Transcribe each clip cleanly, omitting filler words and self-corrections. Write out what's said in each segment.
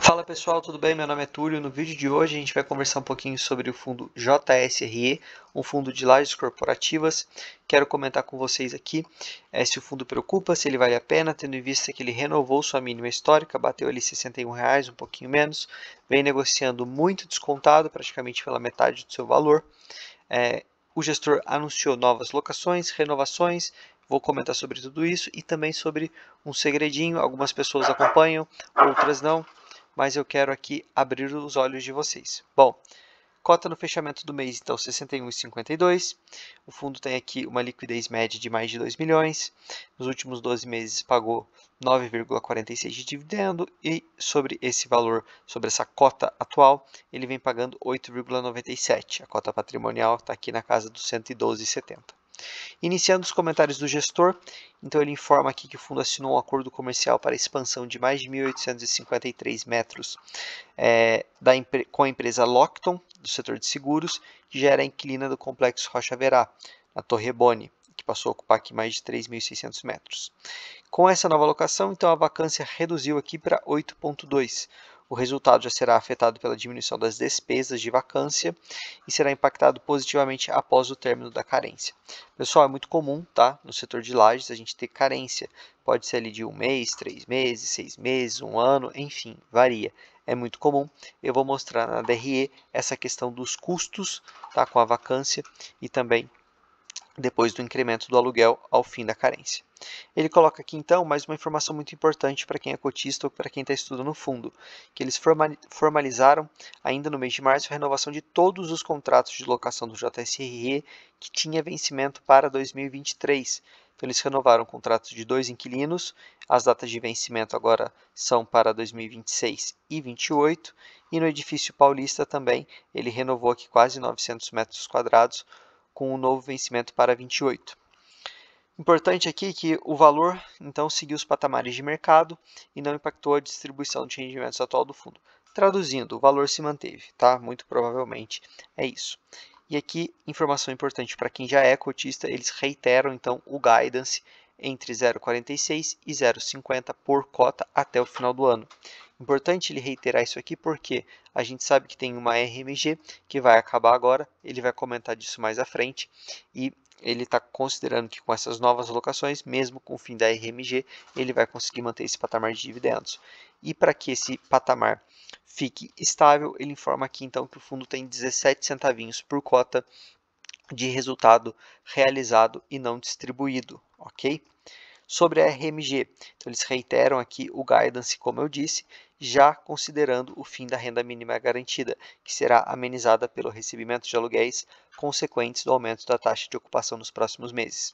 Fala pessoal, tudo bem? Meu nome é Túlio. No vídeo de hoje a gente vai conversar um pouquinho sobre o fundo JSRE, um fundo de lajes corporativas. Quero comentar com vocês aqui se o fundo preocupa, se ele vale a pena, tendo em vista que ele renovou sua mínima histórica, bateu ali R$ 61, um pouquinho menos, vem negociando muito descontado, praticamente pela metade do seu valor. O gestor anunciou novas locações, renovações. Vou comentar sobre tudo isso e também sobre um segredinho. Algumas pessoas acompanham, outras não, mas eu quero aqui abrir os olhos de vocês. Bom, cota no fechamento do mês, então, 61,52. O fundo tem aqui uma liquidez média de mais de 2 milhões. Nos últimos 12 meses pagou 9,46 de dividendo e sobre esse valor, sobre essa cota atual, ele vem pagando 8,97. A cota patrimonial está aqui na casa dos 112,70. Iniciando os comentários do gestor, então ele informa aqui que o fundo assinou um acordo comercial para expansão de mais de 1.853 metros com a empresa Lockton, do setor de seguros, que já era inquilina do complexo Rocha Verá, na Torre Boni, que passou a ocupar aqui mais de 3.600 metros. Com essa nova locação, então a vacância reduziu aqui para 8,2. O resultado já será afetado pela diminuição das despesas de vacância e será impactado positivamente após o término da carência. Pessoal, é muito comum, tá? No setor de lajes a gente ter carência. Pode ser ali de 1 mês, 3 meses, 6 meses, 1 ano, enfim, varia. É muito comum. Eu vou mostrar na DRE essa questão dos custos, tá? Com a vacância e também depois do incremento do aluguel ao fim da carência. Ele coloca aqui então mais uma informação muito importante para quem é cotista ou para quem está estudando no fundo, que eles formalizaram ainda no mês de março a renovação de todos os contratos de locação do JSRE que tinha vencimento para 2023. Então eles renovaram contratos de 2 inquilinos, as datas de vencimento agora são para 2026 e 2028, e no edifício paulista também ele renovou aqui quase 900 metros quadrados, com um novo vencimento para 28. Importante aqui que o valor, então, seguiu os patamares de mercado e não impactou a distribuição de rendimentos atual do fundo. Traduzindo, o valor se manteve, tá? Muito provavelmente é isso. E aqui, informação importante para quem já é cotista, eles reiteram, então, o guidance entre 0,46 e 0,50 por cota até o final do ano. Importante ele reiterar isso aqui porque a gente sabe que tem uma RMG que vai acabar agora, ele vai comentar disso mais à frente, e ele está considerando que com essas novas alocações, mesmo com o fim da RMG, ele vai conseguir manter esse patamar de dividendos. E para que esse patamar fique estável, ele informa aqui então que o fundo tem 17 centavinhos por cota de resultado realizado e não distribuído, ok? Sobre a RMG, então eles reiteram aqui o guidance, como eu disse, já considerando o fim da renda mínima garantida, que será amenizada pelo recebimento de aluguéis consequentes do aumento da taxa de ocupação nos próximos meses.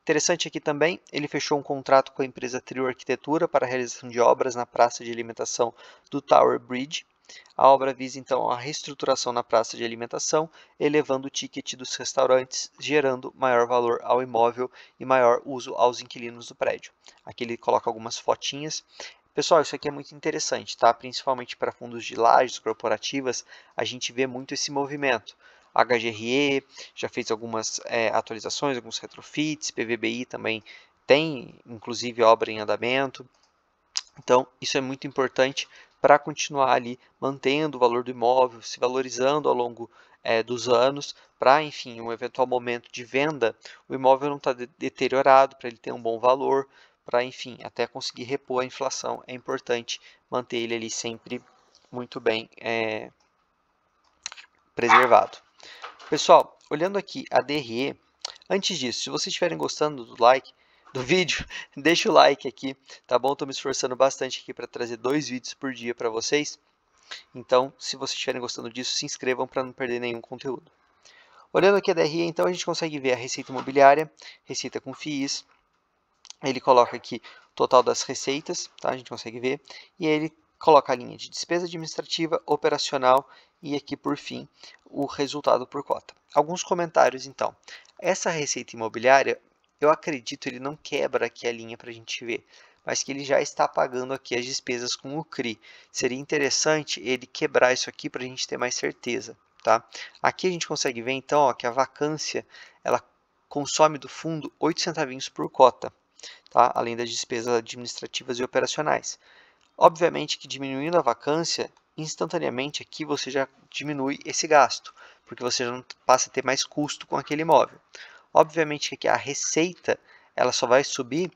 Interessante aqui também, ele fechou um contrato com a empresa Trio Arquitetura para a realização de obras na praça de alimentação do Tower Bridge. A obra visa então a reestruturação na praça de alimentação, elevando o ticket dos restaurantes, gerando maior valor ao imóvel e maior uso aos inquilinos do prédio. Aqui ele coloca algumas fotinhas. Pessoal, isso aqui é muito interessante, tá? Principalmente para fundos de lajes corporativas, a gente vê muito esse movimento. HGRE já fez algumas atualizações, alguns retrofits, PVBI também tem, inclusive, obra em andamento. Então, isso é muito importante para continuar ali mantendo o valor do imóvel, se valorizando ao longo dos anos, para, enfim, um eventual momento de venda, o imóvel não está deteriorado, para ele ter um bom valor, para, enfim, até conseguir repor a inflação, é importante manter ele ali sempre muito bem preservado. Pessoal, olhando aqui a DRE, antes disso, se vocês estiverem gostando do vídeo, deixa o like aqui, tá bom? Estou me esforçando bastante aqui para trazer 2 vídeos por dia para vocês. Então, se vocês estiverem gostando disso, se inscrevam para não perder nenhum conteúdo. Olhando aqui a DRE, então, a gente consegue ver a receita imobiliária, receita com FIIs. Ele coloca aqui o total das receitas, tá? A gente consegue ver. E aí ele coloca a linha de despesa administrativa, operacional e aqui, por fim, o resultado por cota. Alguns comentários, então. Essa receita imobiliária, eu acredito, ele não quebra aqui a linha para a gente ver, mas que ele já está pagando aqui as despesas com o CRI. Seria interessante ele quebrar isso aqui para a gente ter mais certeza, tá? Aqui a gente consegue ver, então, ó, que a vacância, ela consome do fundo 8 centavinhos por cota, tá? Além das despesas administrativas e operacionais. Obviamente que diminuindo a vacância, instantaneamente aqui você já diminui esse gasto, porque você já não passa a ter mais custo com aquele imóvel. Obviamente que aqui a receita ela só vai subir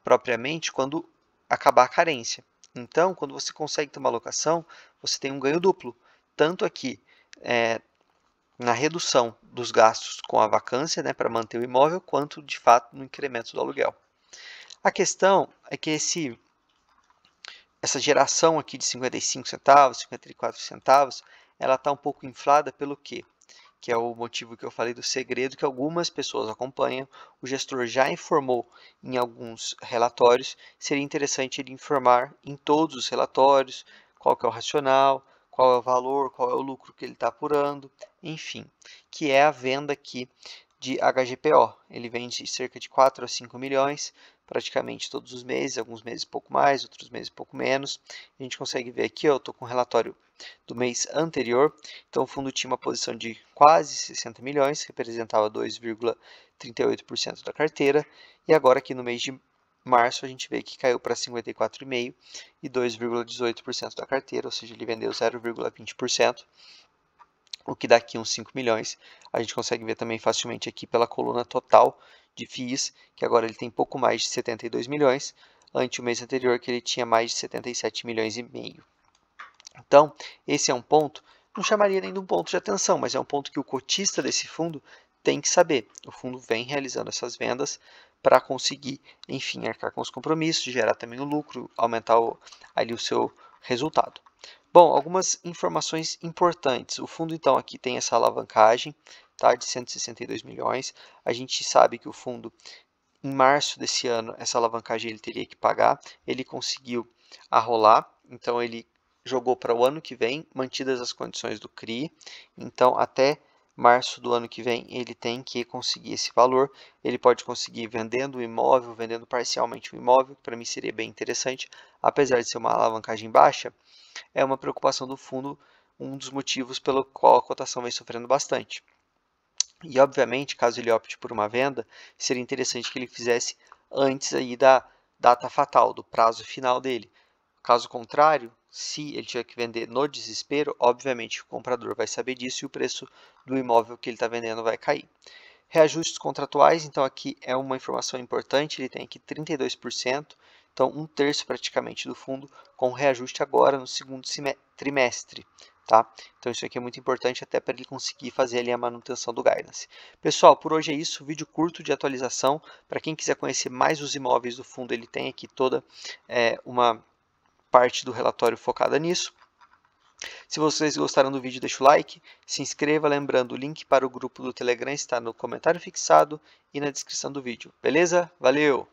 propriamente quando acabar a carência. Então, quando você consegue ter uma alocação, você tem um ganho duplo, tanto aqui na redução dos gastos com a vacância, né, para manter o imóvel, quanto de fato no incremento do aluguel. A questão é que essa geração aqui de 55 centavos, 54 centavos, ela está um pouco inflada pelo quê? Que é o motivo que eu falei do segredo que algumas pessoas acompanham. O gestor já informou em alguns relatórios, seria interessante ele informar em todos os relatórios qual que é o racional, qual é o valor, qual é o lucro que ele está apurando, enfim, que é a venda aqui de HGPO. Ele vende cerca de 4 a 5 milhões, praticamente todos os meses, alguns meses pouco mais, outros meses pouco menos. A gente consegue ver aqui, eu estou com o relatório do mês anterior, então o fundo tinha uma posição de quase 60 milhões, representava 2,38% da carteira, e agora aqui no mês de março a gente vê que caiu para 54,5% e 2,18% da carteira, ou seja, ele vendeu 0,20%, o que dá aqui uns 5 milhões. A gente consegue ver também facilmente aqui pela coluna total de FIIs, que agora ele tem pouco mais de 72 milhões, ante o mês anterior que ele tinha mais de 77 milhões e meio. Então, esse é um ponto, não chamaria nem de um ponto de atenção, mas é um ponto que o cotista desse fundo tem que saber. O fundo vem realizando essas vendas para conseguir, enfim, arcar com os compromissos, gerar também o lucro, aumentar ali o seu resultado. Bom, algumas informações importantes. O fundo, então, aqui tem essa alavancagem, tá, de 162 milhões. A gente sabe que o fundo, em março desse ano, essa alavancagem ele teria que pagar. Ele conseguiu arrolar, então ele jogou para o ano que vem, mantidas as condições do CRI. Então, até março do ano que vem, ele tem que conseguir esse valor. Ele pode conseguir vendendo o imóvel, vendendo parcialmente o imóvel, que para mim seria bem interessante, apesar de ser uma alavancagem baixa. É uma preocupação do fundo, um dos motivos pelo qual a cotação vem sofrendo bastante. E, obviamente, caso ele opte por uma venda, seria interessante que ele fizesse antes aí da data fatal, do prazo final dele. Caso contrário, se ele tiver que vender no desespero, obviamente o comprador vai saber disso e o preço do imóvel que ele está vendendo vai cair. Reajustes contratuais, então aqui é uma informação importante, ele tem aqui 32%, então um terço praticamente do fundo com reajuste agora no segundo trimestre. Tá? Então isso aqui é muito importante até para ele conseguir fazer ali a manutenção do guidance. Pessoal, por hoje é isso, vídeo curto de atualização. Para quem quiser conhecer mais os imóveis do fundo, ele tem aqui toda uma parte do relatório focada nisso. Se vocês gostaram do vídeo, deixa o like, se inscreva, lembrando o link para o grupo do Telegram está no comentário fixado e na descrição do vídeo. Beleza? Valeu!